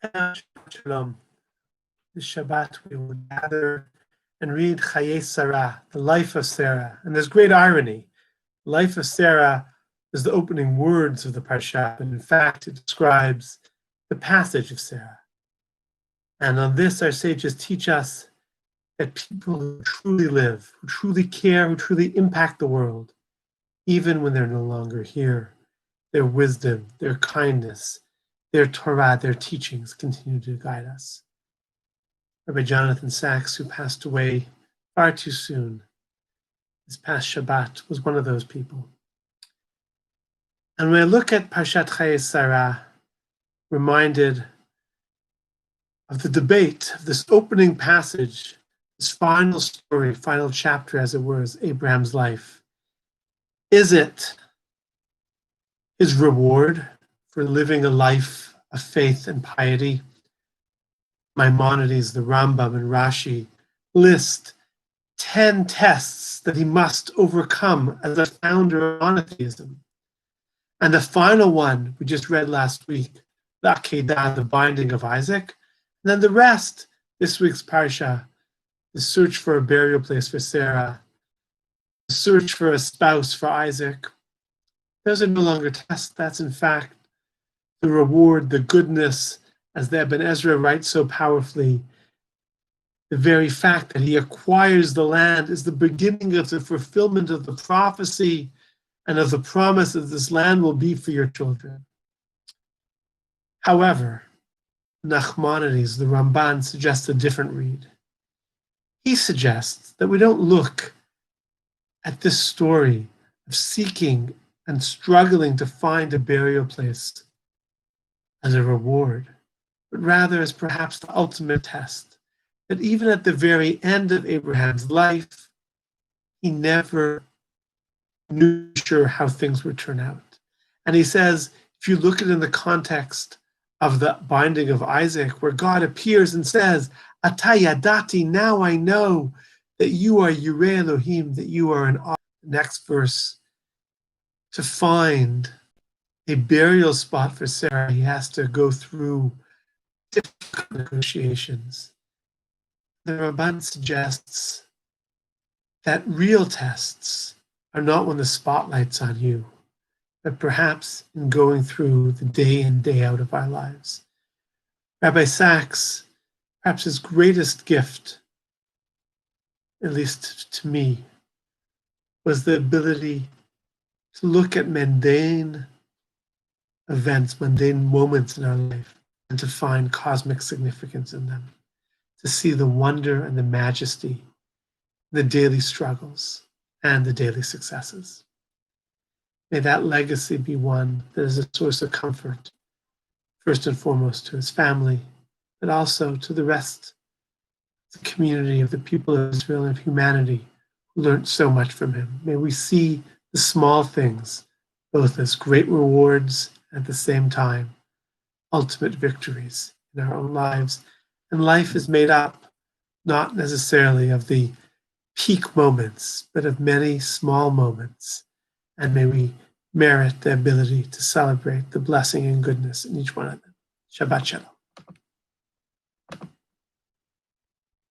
Shabbat Shalom. This Shabbat we will gather and read Chayei Sara, the life of Sarah. And there's great irony. The life of Sarah is the opening words of the Parsha, and in fact, it describes the passage of Sarah. And on this, our sages teach us that people who truly live, who truly care, who truly impact the world, even when they're no longer here, their wisdom, their kindness, their Torah, their teachings continue to guide us. Rabbi Jonathan Sachs, who passed away far too soon this past Shabbat, was one of those people. And when I look at Parshat Chayei Sara, reminded of the debate of this opening passage, this final story, final chapter, as it were, is Abraham's life. Is it his reward for living a life of faith and piety? Maimonides, the Rambam, and Rashi list 10 tests that he must overcome as a founder of monotheism. And the final one we just read last week, the Akedah, the binding of Isaac. And then the rest, this week's Parsha, the search for a burial place for Sarah, the search for a spouse for Isaac. Those are no longer tests. That's in fact the reward, the goodness, as the Ibn Ezra writes so powerfully. The very fact that he acquires the land is the beginning of the fulfillment of the prophecy and of the promise that this land will be for your children. However, Nachmanides, the Ramban, suggests a different read. He suggests that we don't look at this story of seeking and struggling to find a burial place as a reward, but rather as perhaps the ultimate test, that even at the very end of Abraham's life, he never knew sure how things would turn out. And he says, if you look at it in the context of the binding of Isaac, where God appears and says, Ata yadati, now I know that you are Yireh Elohim, that you are an awe. Next verse, to find a burial spot for Sarah, he has to go through difficult negotiations. The Ramban suggests that real tests are not when the spotlight's on you, but perhaps in going through the day in, day out of our lives. Rabbi Sachs, perhaps his greatest gift, at least to me, was the ability to look at mundane events, mundane moments in our life, and to find cosmic significance in them, to see the wonder and the majesty, the daily struggles, and the daily successes. May that legacy be one that is a source of comfort, first and foremost to his family, but also to the rest of the community of the people of Israel and of humanity who learned so much from him. May we see the small things both as great rewards and at the same time ultimate victories in our own lives. And life is made up not necessarily of the peak moments, but of many small moments. And may we merit the ability to celebrate the blessing and goodness in each one of them. Shabbat Shalom.